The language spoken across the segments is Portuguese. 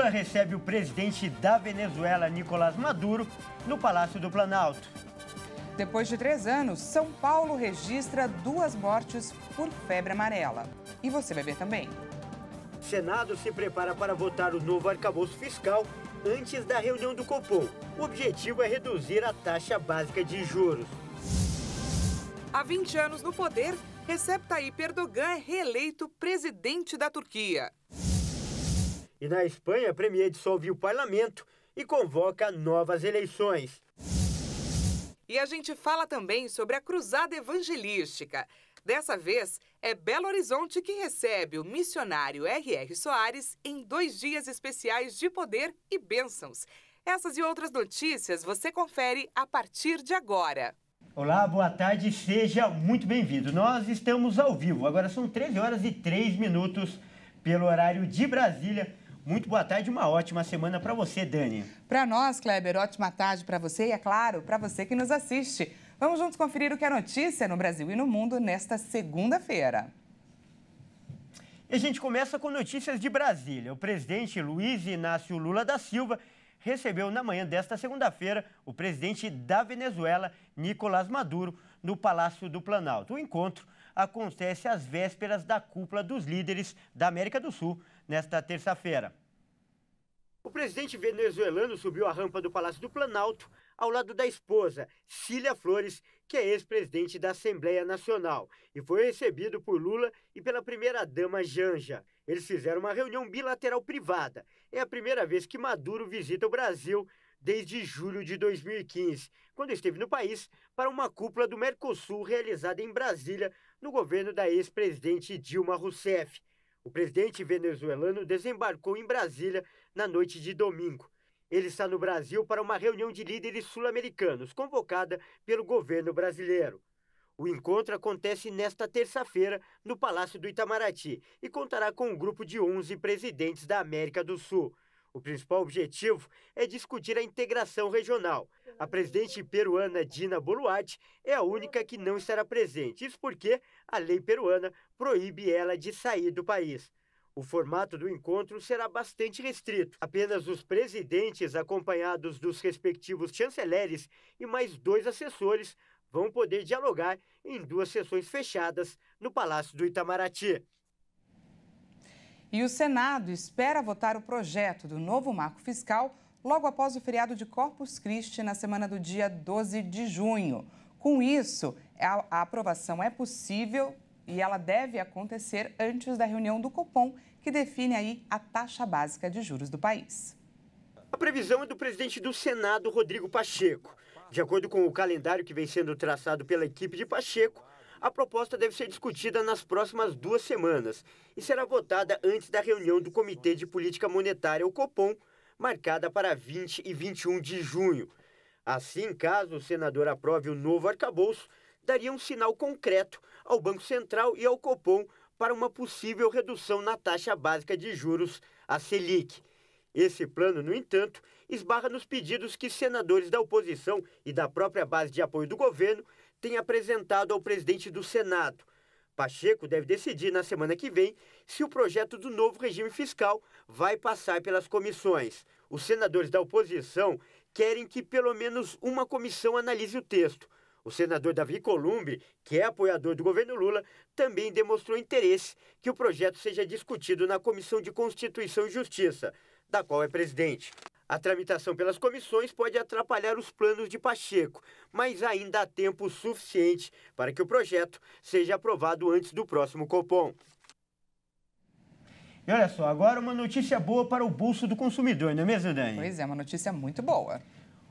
Lula recebe o presidente da Venezuela, Nicolás Maduro, no Palácio do Planalto. Depois de 3 anos, São Paulo registra 2 mortes por febre amarela. E você vai ver também. O Senado se prepara para votar o novo arcabouço fiscal antes da reunião do Copom. O objetivo é reduzir a taxa básica de juros. Há 20 anos no poder, Recep Tayyip Erdogan é reeleito presidente da Turquia. E na Espanha, a Premier dissolve o parlamento e convoca novas eleições. E a gente fala também sobre a cruzada evangelística. Dessa vez, é Belo Horizonte que recebe o missionário R.R. Soares em 2 dias especiais de poder e bênçãos. Essas e outras notícias você confere a partir de agora. Olá, boa tarde, seja muito bem-vindo. Nós estamos ao vivo, agora são 13 horas e 3 minutos pelo horário de Brasília. Muito boa tarde, uma ótima semana para você, Dani. Para nós, Kleber, ótima tarde para você e, é claro, para você que nos assiste. Vamos juntos conferir o que é notícia no Brasil e no mundo nesta segunda-feira. E a gente começa com notícias de Brasília. O presidente Luiz Inácio Lula da Silva recebeu na manhã desta segunda-feira o presidente da Venezuela, Nicolás Maduro, no Palácio do Planalto. O encontro acontece às vésperas da cúpula dos líderes da América do Sul, nesta terça-feira. O presidente venezuelano subiu a rampa do Palácio do Planalto ao lado da esposa, Cília Flores, que é ex-presidente da Assembleia Nacional, e foi recebido por Lula e pela primeira-dama Janja. Eles fizeram uma reunião bilateral privada. É a primeira vez que Maduro visita o Brasil desde julho de 2015, quando esteve no país para uma cúpula do Mercosul realizada em Brasília, no governo da ex-presidente Dilma Rousseff. O presidente venezuelano desembarcou em Brasília na noite de domingo. Ele está no Brasil para uma reunião de líderes sul-americanos, convocada pelo governo brasileiro. O encontro acontece nesta terça-feira no Palácio do Itamaraty e contará com um grupo de 11 presidentes da América do Sul. O principal objetivo é discutir a integração regional. A presidente peruana Dina Boluarte é a única que não estará presente. Isso porque a lei peruana proíbe ela de sair do país. O formato do encontro será bastante restrito. Apenas os presidentes, acompanhados dos respectivos chanceleres e mais 2 assessores, vão poder dialogar em 2 sessões fechadas no Palácio do Itamaraty. E o Senado espera votar o projeto do novo marco fiscal logo após o feriado de Corpus Christi, na semana do dia 12 de junho. Com isso, a aprovação é possível e ela deve acontecer antes da reunião do Copom, que define aí a taxa básica de juros do país. A previsão é do presidente do Senado, Rodrigo Pacheco. De acordo com o calendário que vem sendo traçado pela equipe de Pacheco, a proposta deve ser discutida nas próximas 2 semanas e será votada antes da reunião do Comitê de Política Monetária, o Copom, marcada para 20 e 21 de junho. Assim, caso o senador aprove o novo arcabouço, daria um sinal concreto ao Banco Central e ao Copom para uma possível redução na taxa básica de juros, a Selic. Esse plano, no entanto, esbarra nos pedidos que senadores da oposição e da própria base de apoio do governo têm apresentado ao presidente do Senado. Pacheco deve decidir na semana que vem se o projeto do novo regime fiscal vai passar pelas comissões. Os senadores da oposição querem que pelo menos uma comissão analise o texto. O senador Davi Columbre, que é apoiador do governo Lula, também demonstrou interesse que o projeto seja discutido na Comissão de Constituição e Justiça, da qual é presidente. A tramitação pelas comissões pode atrapalhar os planos de Pacheco, mas ainda há tempo suficiente para que o projeto seja aprovado antes do próximo Copom. E olha só, agora uma notícia boa para o bolso do consumidor, não é mesmo, Dani? Pois é, uma notícia muito boa.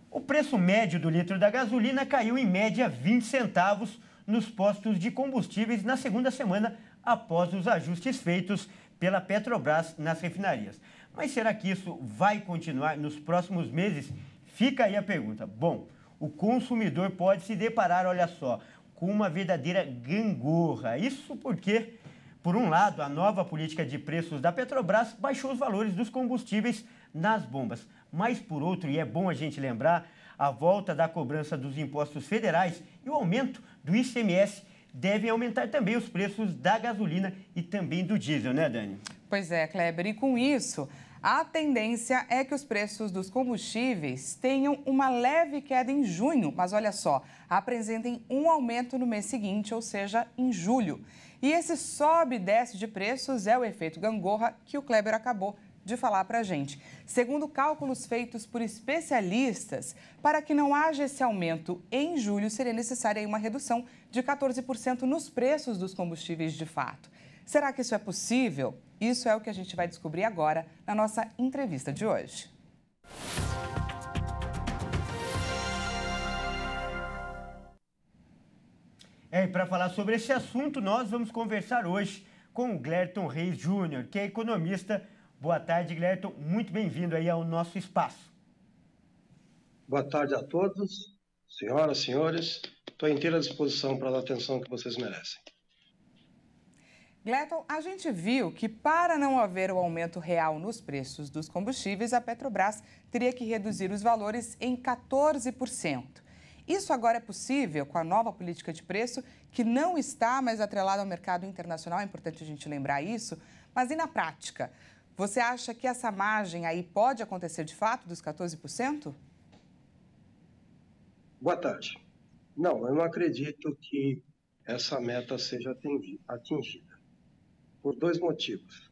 O preço médio do litro da gasolina caiu em média 20 centavos nos postos de combustíveis na segunda semana após os ajustes feitos pela Petrobras nas refinarias. Mas será que isso vai continuar nos próximos meses? Fica aí a pergunta. Bom, o consumidor pode se deparar, olha só, com uma verdadeira gangorra. Isso porque, por um lado, a nova política de preços da Petrobras baixou os valores dos combustíveis nas bombas. Mas, por outro, e é bom a gente lembrar, a volta da cobrança dos impostos federais e o aumento do ICMS devem aumentar também os preços da gasolina e também do diesel, né, Dani? Pois é, Kleber. E com isso, A tendência é que os preços dos combustíveis tenham uma leve queda em junho, mas olha só, apresentem um aumento no mês seguinte, ou seja, em julho. E esse sobe e desce de preços é o efeito gangorra que o Kleber acabou de falar para a gente. Segundo cálculos feitos por especialistas, para que não haja esse aumento em julho, seria necessária uma redução de 14% nos preços dos combustíveis de fato. Será que isso é possível? Isso é o que a gente vai descobrir agora na nossa entrevista de hoje. E para falar sobre esse assunto, nós vamos conversar hoje com o Glerton Reis Júnior, que é economista. Boa tarde, Glerton. Muito bem-vindo aí ao nosso espaço. Boa tarde a todos, senhoras, senhores. Estou à inteira disposição para dar a atenção que vocês merecem. Glerton, a gente viu que para não haver o aumento real nos preços dos combustíveis, a Petrobras teria que reduzir os valores em 14%. Isso agora é possível com a nova política de preço, que não está mais atrelada ao mercado internacional, é importante a gente lembrar isso, mas e na prática? Você acha que essa margem aí pode acontecer de fato dos 14%? Boa tarde. Não, eu não acredito que essa meta seja atingida. Por dois motivos.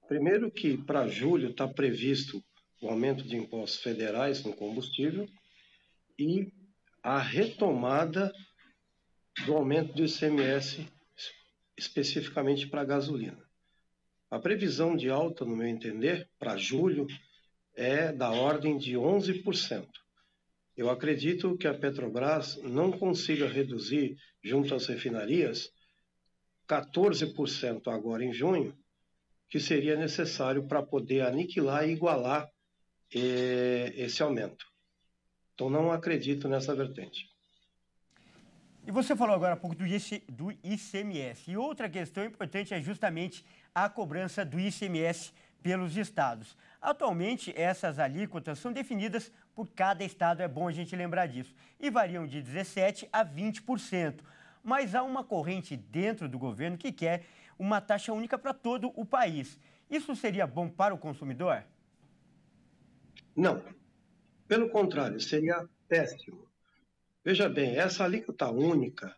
Primeiro que para julho está previsto o aumento de impostos federais no combustível e a retomada do aumento do ICMS especificamente para a gasolina. A previsão de alta, no meu entender, para julho é da ordem de 11%. Eu acredito que a Petrobras não consiga reduzir, junto às refinarias, 14% agora em junho, que seria necessário para poder aniquilar e igualar esse aumento. Então, não acredito nessa vertente. E você falou agora há pouco do ICMS. E outra questão importante é justamente a cobrança do ICMS pelos estados. Atualmente, essas alíquotas são definidas por cada estado, é bom a gente lembrar disso, e variam de 17% a 20%. Mas há uma corrente dentro do governo que quer uma taxa única para todo o país. Isso seria bom para o consumidor? Não. Pelo contrário, seria péssimo. Veja bem, essa alíquota única,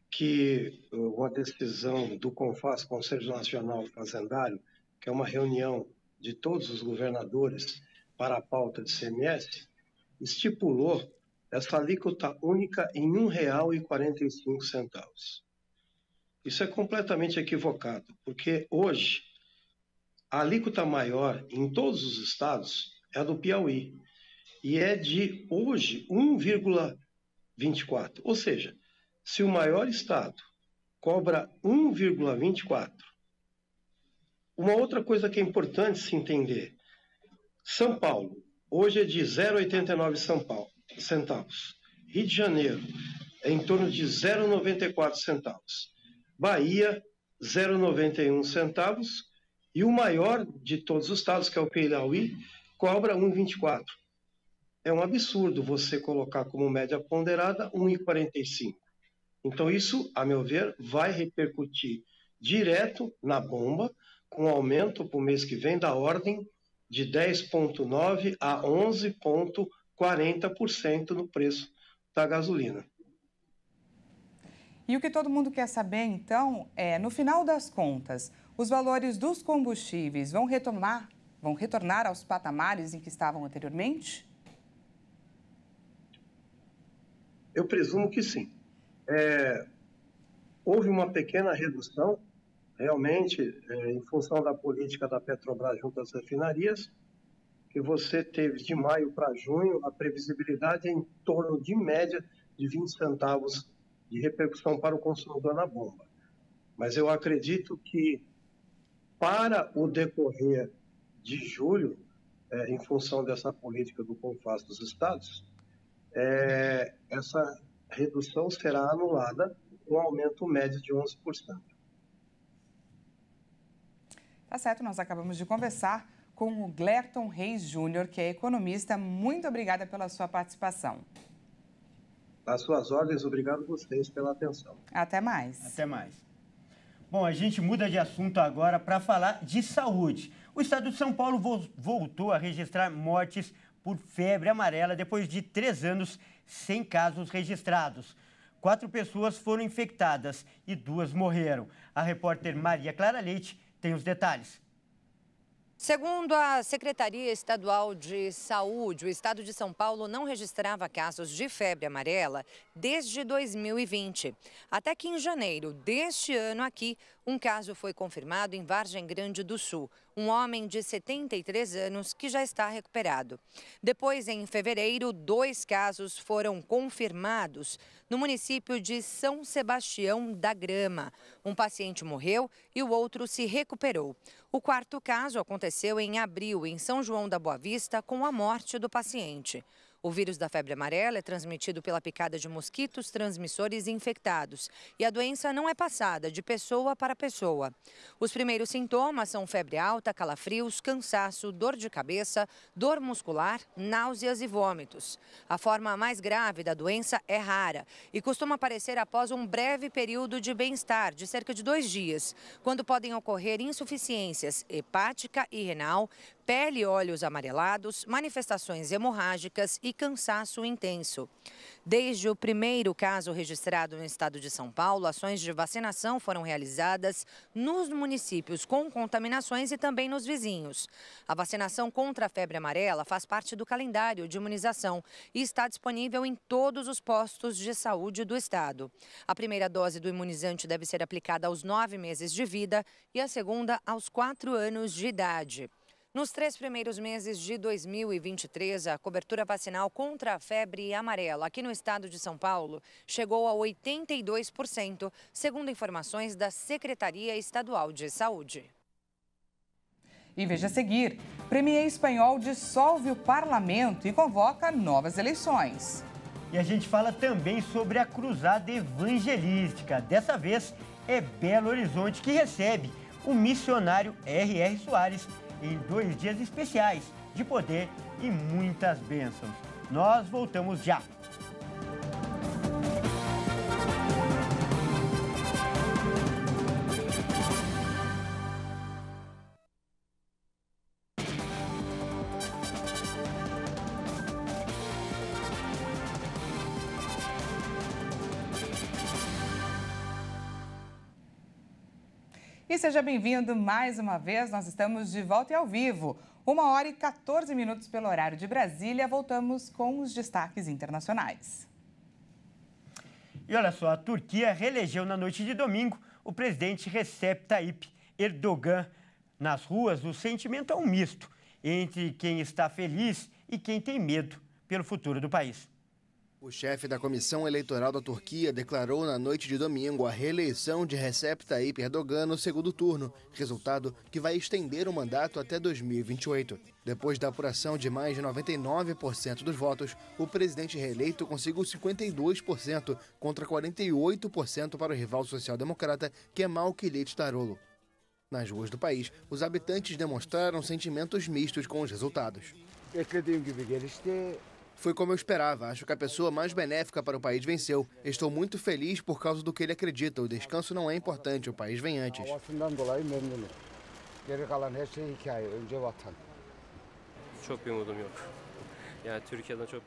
que uma decisão do CONFAS, Conselho Nacional Fazendário, que é uma reunião de todos os governadores para a pauta de ICMS, estipulou essa alíquota única em R$ 1,45. Isso é completamente equivocado, porque hoje a alíquota maior em todos os estados é a do Piauí e é de hoje 1,24. Ou seja, se o maior estado cobra 1,24, uma outra coisa que é importante se entender, São Paulo hoje é de 0,89 centavos. Rio de Janeiro é em torno de 0,94 centavos. Bahia, 0,91 centavos. E o maior de todos os estados, que é o Piauí, cobra 1,24. É um absurdo você colocar como média ponderada 1,45. Então isso, a meu ver, vai repercutir direto na bomba, com aumento para o mês que vem da ordem de 10,9% a 11,40% no preço da gasolina. E o que todo mundo quer saber, então, é, no final das contas, os valores dos combustíveis vão retornar aos patamares em que estavam anteriormente? Eu presumo que sim. Houve uma pequena redução, realmente, em função da política da Petrobras junto às refinarias, que você teve de maio para junho, a previsibilidade é em torno de média de 20 centavos de repercussão para o consumidor na bomba. Mas eu acredito que para o decorrer de julho, em função dessa política do CONFAS dos estados, essa redução será anulada com um aumento médio de 11%. Tá certo, nós acabamos de conversar com o Glerton Reis Júnior, que é economista. Muito obrigada pela sua participação. Às suas ordens, obrigado a vocês pela atenção. Até mais. Até mais. Bom, a gente muda de assunto agora para falar de saúde. O estado de São Paulo voltou a registrar mortes por febre amarela depois de 3 anos sem casos registrados. 4 pessoas foram infectadas e 2 morreram. A repórter Maria Clara Leite tem os detalhes. Segundo a Secretaria Estadual de Saúde, o estado de São Paulo não registrava casos de febre amarela desde 2020. Até que em janeiro deste ano aqui, um caso foi confirmado em Vargem Grande do Sul. Um homem de 73 anos que já está recuperado. Depois, em fevereiro, 2 casos foram confirmados no município de São Sebastião da Grama. Um paciente morreu e o outro se recuperou. O 4º caso aconteceu em abril, em São João da Boa Vista, com a morte do paciente. O vírus da febre amarela é transmitido pela picada de mosquitos transmissores infectados e a doença não é passada de pessoa para pessoa. Os primeiros sintomas são febre alta, calafrios, cansaço, dor de cabeça, dor muscular, náuseas e vômitos. A forma mais grave da doença é rara e costuma aparecer após um breve período de bem-estar, de cerca de 2 dias, quando podem ocorrer insuficiências hepática e renal, pele e olhos amarelados, manifestações hemorrágicas e cansaço intenso. Desde o primeiro caso registrado no estado de São Paulo, ações de vacinação foram realizadas nos municípios com contaminações e também nos vizinhos. A vacinação contra a febre amarela faz parte do calendário de imunização e está disponível em todos os postos de saúde do estado. A primeira dose do imunizante deve ser aplicada aos 9 meses de vida e a segunda aos 4 anos de idade. Nos 3 primeiros meses de 2023, a cobertura vacinal contra a febre amarela aqui no estado de São Paulo chegou a 82%, segundo informações da Secretaria Estadual de Saúde. E veja a seguir, Premier espanhol dissolve o parlamento e convoca novas eleições. E a gente fala também sobre a cruzada evangelística. Dessa vez é Belo Horizonte que recebe o missionário R.R. Soares em 2 dias especiais de poder e muitas bênçãos. Nós voltamos já. E seja bem-vindo mais uma vez, nós estamos de volta e ao vivo. 1h14 pelo horário de Brasília, voltamos com os destaques internacionais. E olha só, a Turquia reelegeu na noite de domingo o presidente Recep Tayyip Erdogan. Nas ruas, o sentimento é um misto entre quem está feliz e quem tem medo pelo futuro do país. O chefe da Comissão Eleitoral da Turquia declarou na noite de domingo a reeleição de Recep Tayyip Erdogan no segundo turno, resultado que vai estender o mandato até 2028. Depois da apuração de mais de 99% dos votos, o presidente reeleito conseguiu 52% contra 48% para o rival social-democrata Kemal Kılıçdaroğlu. Nas ruas do país, os habitantes demonstraram sentimentos mistos com os resultados. Foi como eu esperava. Acho que a pessoa mais benéfica para o país venceu. Estou muito feliz por causa do que ele acredita. O descanso não é importante, o país vem antes.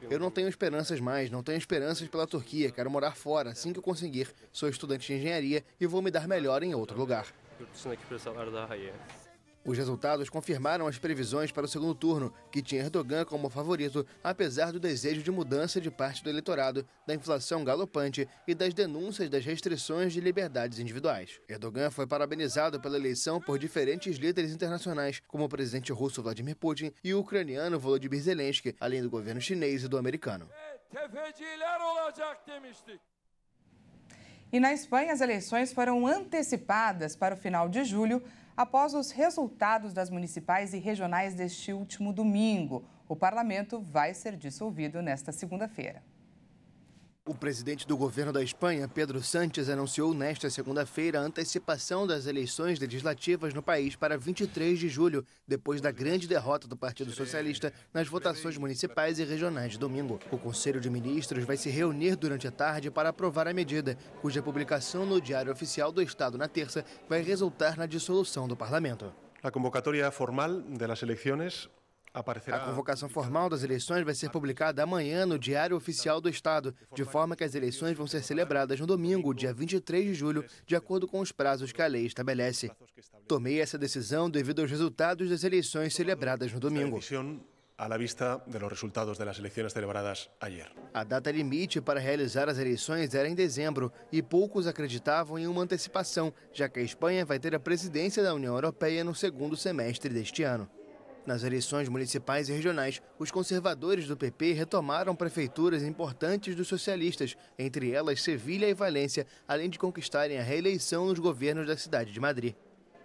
Eu não tenho esperanças mais, não tenho esperanças pela Turquia. Quero morar fora assim que eu conseguir. Sou estudante de engenharia e vou me dar melhor em outro lugar. Os resultados confirmaram as previsões para o segundo turno, que tinha Erdogan como favorito, apesar do desejo de mudança de parte do eleitorado, da inflação galopante e das denúncias das restrições de liberdades individuais. Erdogan foi parabenizado pela eleição por diferentes líderes internacionais, como o presidente russo Vladimir Putin e o ucraniano Volodymyr Zelensky, além do governo chinês e do americano. E na Espanha, as eleições foram antecipadas para o final de julho, após os resultados das municipais e regionais deste último domingo. O parlamento vai ser dissolvido nesta segunda-feira. O presidente do governo da Espanha, Pedro Sánchez, anunciou nesta segunda-feira a antecipação das eleições legislativas no país para 23 de julho, depois da grande derrota do Partido Socialista nas votações municipais e regionais de domingo. O Conselho de Ministros vai se reunir durante a tarde para aprovar a medida, cuja publicação no Diário Oficial do Estado na terça vai resultar na dissolução do parlamento. A convocatória formal das eleições aparecerá. A convocação formal das eleições vai ser publicada amanhã no Diário Oficial do Estado, de forma que as eleições vão ser celebradas no domingo, dia 23 de julho, de acordo com os prazos que a lei estabelece. Tomei essa decisão devido aos resultados das eleições celebradas no domingo. À vista dos resultados das eleições celebradas ayer. A data limite para realizar as eleições era em dezembro e poucos acreditavam em uma antecipação, já que a Espanha vai ter a presidência da União Europeia no segundo semestre deste ano. Nas eleições municipais e regionais, os conservadores do PP retomaram prefeituras importantes dos socialistas, entre elas Sevilha e Valência, além de conquistarem a reeleição nos governos da cidade de Madrid.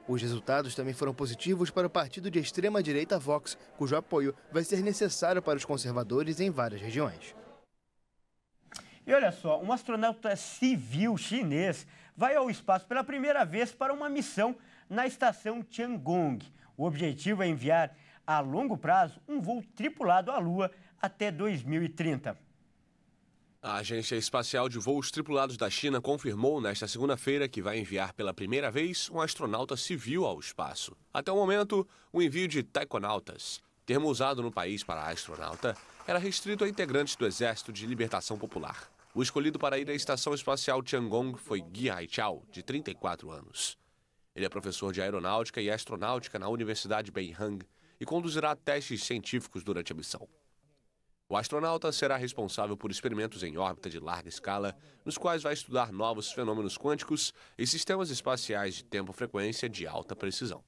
Os resultados também foram positivos para o partido de extrema-direita Vox, cujo apoio vai ser necessário para os conservadores em várias regiões. E olha só, um astronauta civil chinês vai ao espaço pela primeira vez para uma missão na estação Tiangong. O objetivo é enviar a longo prazo um voo tripulado à Lua até 2030. A Agência Espacial de Voos Tripulados da China confirmou nesta segunda-feira que vai enviar pela primeira vez um astronauta civil ao espaço. Até o momento, o envio de taikonautas, termo usado no país para astronauta, era restrito a integrantes do Exército de Libertação Popular. O escolhido para ir à Estação Espacial Tiangong foi Guy Haichao, de 34 anos. Ele é professor de aeronáutica e astronáutica na Universidade Beihang e conduzirá testes científicos durante a missão. O astronauta será responsável por experimentos em órbita de larga escala, nos quais vai estudar novos fenômenos quânticos e sistemas espaciais de tempo-frequência de alta precisão.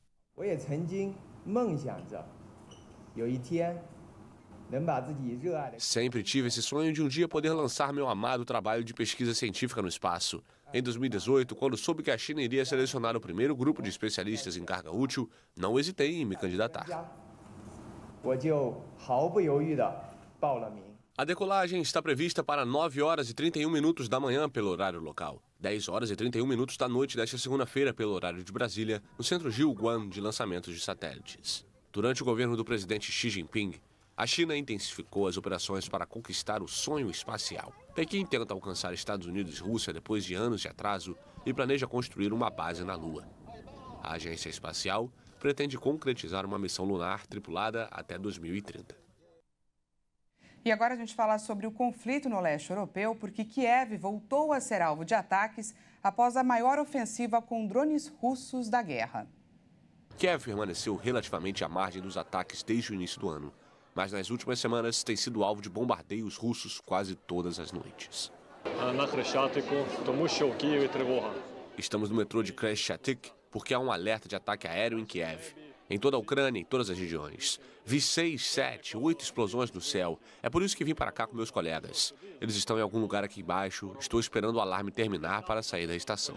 Sempre tive esse sonho de um dia poder lançar meu amado trabalho de pesquisa científica no espaço. Em 2018, quando soube que a China iria selecionar o primeiro grupo de especialistas em carga útil, não hesitei em me candidatar. A decolagem está prevista para 9 horas e 31 minutos da manhã pelo horário local, 10 horas e 31 minutos da noite desta segunda-feira pelo horário de Brasília, no Centro Gil Guan de lançamentos de satélites. Durante o governo do presidente Xi Jinping, a China intensificou as operações para conquistar o sonho espacial. Pequim tenta alcançar Estados Unidos e Rússia depois de anos de atraso e planeja construir uma base na Lua. A agência espacial pretende concretizar uma missão lunar tripulada até 2030. E agora a gente fala sobre o conflito no leste europeu, porque Kiev voltou a ser alvo de ataques após a maior ofensiva com drones russos da guerra. Kiev permaneceu relativamente à margem dos ataques desde o início do ano, mas nas últimas semanas tem sido alvo de bombardeios russos quase todas as noites. Estamos no metrô de Kreshchatyk porque há um alerta de ataque aéreo em Kiev. Em toda a Ucrânia, em todas as regiões. Vi 6, 7, 8 explosões no céu. É por isso que vim para cá com meus colegas. Eles estão em algum lugar aqui embaixo. Estou esperando o alarme terminar para sair da estação.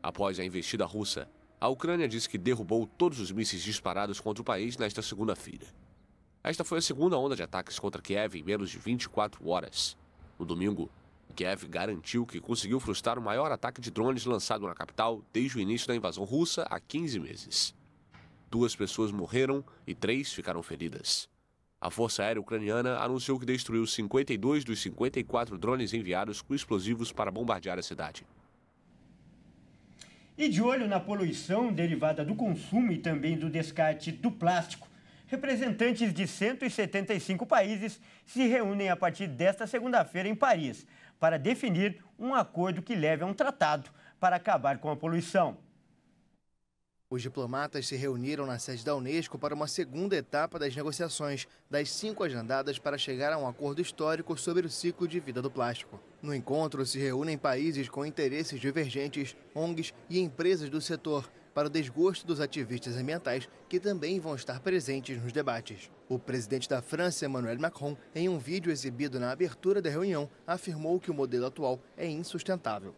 Após a investida russa, a Ucrânia disse que derrubou todos os mísseis disparados contra o país nesta segunda-feira. Esta foi a segunda onda de ataques contra Kiev em menos de 24 horas. No domingo, Kiev garantiu que conseguiu frustrar o maior ataque de drones lançado na capital desde o início da invasão russa há 15 meses. 2 pessoas morreram e 3 ficaram feridas. A Força Aérea Ucraniana anunciou que destruiu 52 dos 54 drones enviados com explosivos para bombardear a cidade. E de olho na poluição derivada do consumo e também do descarte do plástico, representantes de 175 países se reúnem a partir desta segunda-feira em Paris para definir um acordo que leve a um tratado para acabar com a poluição. Os diplomatas se reuniram na sede da Unesco para uma segunda etapa das negociações, das 5 agendadas para chegar a um acordo histórico sobre o ciclo de vida do plástico. No encontro se reúnem países com interesses divergentes, ONGs e empresas do setor, para o desgosto dos ativistas ambientais que também vão estar presentes nos debates. O presidente da França, Emmanuel Macron, em um vídeo exibido na abertura da reunião, afirmou que o modelo atual é insustentável.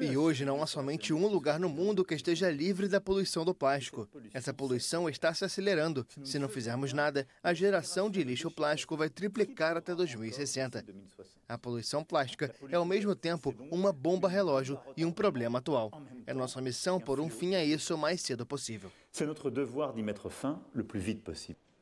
E hoje não há somente um lugar no mundo que esteja livre da poluição do plástico. Essa poluição está se acelerando. Se não fizermos nada, a geração de lixo plástico vai triplicar até 2060. A poluição plástica é ao mesmo tempo uma bomba relógio e um problema atual. É nossa missão pôr um fim a isso o mais cedo possível.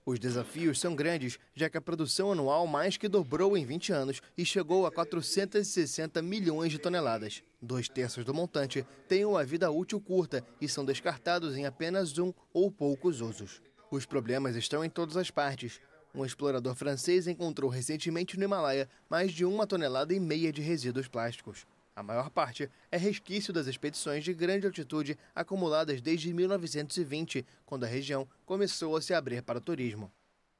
Os desafios são grandes, já que a produção anual mais que dobrou em 20 anos e chegou a 460 milhões de toneladas. 2/3 do montante têm uma vida útil curta e são descartados em apenas um ou poucos usos. Os problemas estão em todas as partes. Um explorador francês encontrou recentemente no Himalaia mais de 1,5 toneladas de resíduos plásticos. A maior parte é resquício das expedições de grande altitude acumuladas desde 1920, quando a região começou a se abrir para o turismo.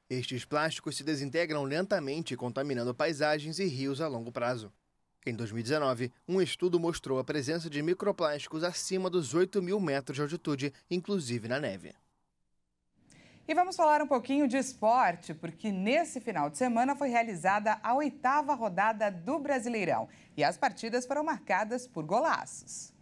Estes plásticos se desintegram lentamente, contaminando paisagens e rios a longo prazo. Em 2019, um estudo mostrou a presença de microplásticos acima dos 8.000 metros de altitude, inclusive na neve. E vamos falar um pouquinho de esporte, porque nesse final de semana foi realizada a 8ª rodada do Brasileirão. E as partidas foram marcadas por golaços.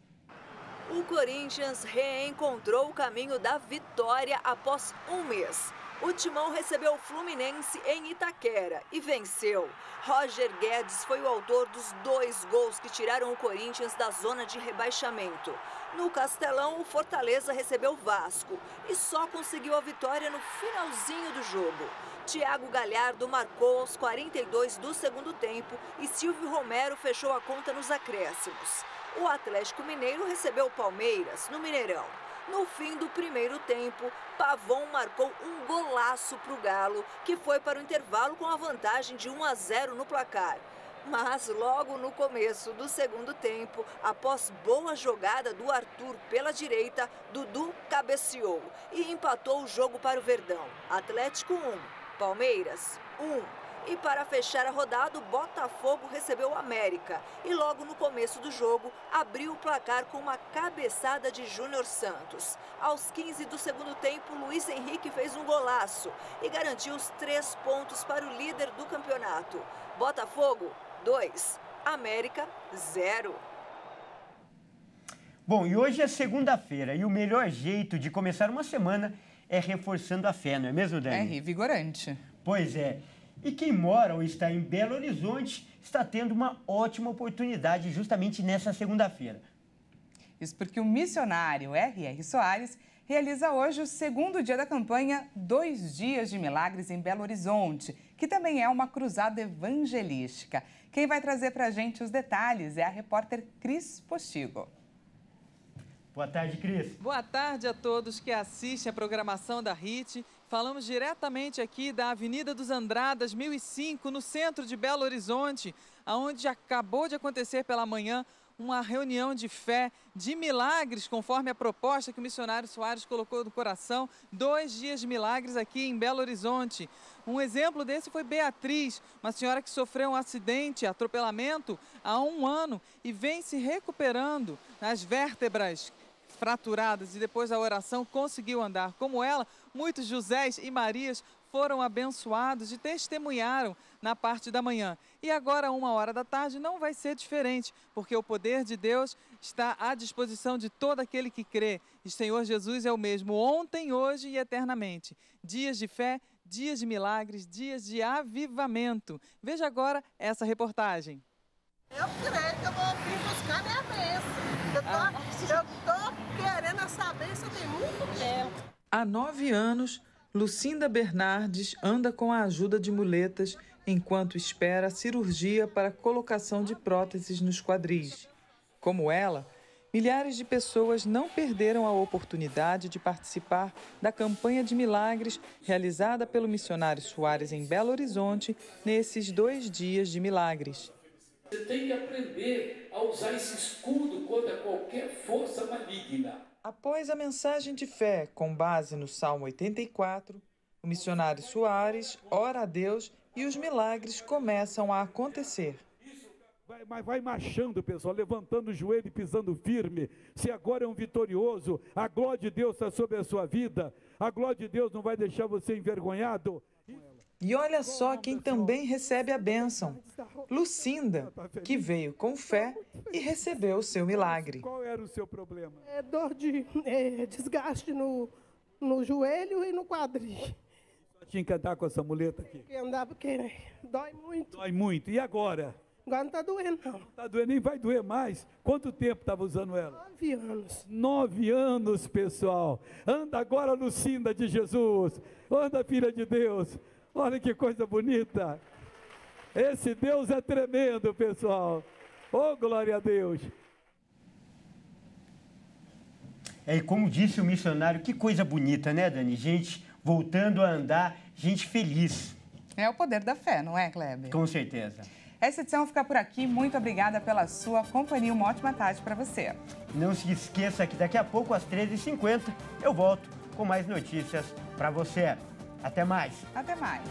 O Corinthians reencontrou o caminho da vitória após um mês. O Timão recebeu o Fluminense em Itaquera e venceu. Roger Guedes foi o autor dos 2 gols que tiraram o Corinthians da zona de rebaixamento. No Castelão, o Fortaleza recebeu o Vasco e só conseguiu a vitória no finalzinho do jogo. Thiago Galhardo marcou aos 42 do segundo tempo e Silvio Romero fechou a conta nos acréscimos. O Atlético Mineiro recebeu o Palmeiras no Mineirão. No fim do primeiro tempo, Pavon marcou um golaço para o Galo, que foi para o intervalo com a vantagem de 1-0 no placar. Mas logo no começo do segundo tempo, após boa jogada do Arthur pela direita, Dudu cabeceou e empatou o jogo para o Verdão. Atlético 1, Palmeiras 1. E para fechar a rodada, o Botafogo recebeu o América. E logo no começo do jogo, abriu o placar com uma cabeçada de Júnior Santos. Aos 15 do segundo tempo, Luiz Henrique fez um golaço e garantiu os 3 pontos para o líder do campeonato. Botafogo 2, América 0. Bom, e hoje é segunda-feira e o melhor jeito de começar uma semana é reforçando a fé, não é mesmo, Dani? É revigorante. Pois é. E quem mora ou está em Belo Horizonte está tendo uma ótima oportunidade justamente nessa segunda-feira. Isso porque o missionário R.R. Soares realiza hoje o segundo dia da campanha 2 Dias de Milagres em Belo Horizonte, que também é uma cruzada evangelística. Quem vai trazer para a gente os detalhes é a repórter Cris Postigo. Boa tarde, Cris. Boa tarde a todos que assistem a programação da RIT. Falamos diretamente aqui da Avenida dos Andradas, 1005, no centro de Belo Horizonte, onde acabou de acontecer pela manhã uma reunião de fé, de milagres, conforme a proposta que o missionário Soares colocou no coração. 2 dias de milagres aqui em Belo Horizonte. Um exemplo desse foi Beatriz, uma senhora que sofreu um acidente, atropelamento, há 1 ano e vem se recuperando nas vértebras fraturadas e depois da oração conseguiu andar. Como ela, muitos Josés e Marias foram abençoados e testemunharam na parte da manhã. E agora, 1h da tarde, não vai ser diferente, porque o poder de Deus está à disposição de todo aquele que crê. E o Senhor Jesus é o mesmo ontem, hoje e eternamente. Dias de fé, dias de milagres, dias de avivamento. Veja agora essa reportagem. Eu creio que eu vou vir buscar minha bênção. Eu tô querendo essa bênção tem muito tempo. Há 9 anos, Lucinda Bernardes anda com a ajuda de muletas enquanto espera a cirurgia para a colocação de próteses nos quadris. Como ela, milhares de pessoas não perderam a oportunidade de participar da campanha de milagres realizada pelo missionário Soares em Belo Horizonte nesses 2 dias de milagres. Você tem que aprender a usar esse escudo contra qualquer força maligna. Após a mensagem de fé com base no Salmo 84, o missionário Soares ora a Deus e os milagres começam a acontecer. Vai marchando, pessoal, levantando o joelho e pisando firme. Se agora é um vitorioso, a glória de Deus está sobre a sua vida. A glória de Deus não vai deixar você envergonhado. E olha só quem também recebe a bênção, Lucinda, que veio com fé e recebeu o seu milagre. Qual era o seu problema? É dor de desgaste no joelho e no quadril. Tinha que andar com essa muleta aqui. Tinha que andar porque dói muito. Dói muito. E agora? Agora não está doendo, não. Não está doendo, nem vai doer mais. Quanto tempo estava usando ela? 9 anos. 9 anos, pessoal. Anda agora, Lucinda de Jesus. Anda, filha de Deus. Olha que coisa bonita. Esse Deus é tremendo, pessoal. Oh, glória a Deus. E como disse o missionário, que coisa bonita, né, Dani? Gente voltando a andar, gente feliz. É o poder da fé, não é, Kleber? Com certeza. Essa edição fica por aqui. Muito obrigada pela sua companhia. Uma ótima tarde para você. Não se esqueça que daqui a pouco, às 13h50, eu volto com mais notícias para você. Até mais. Até mais.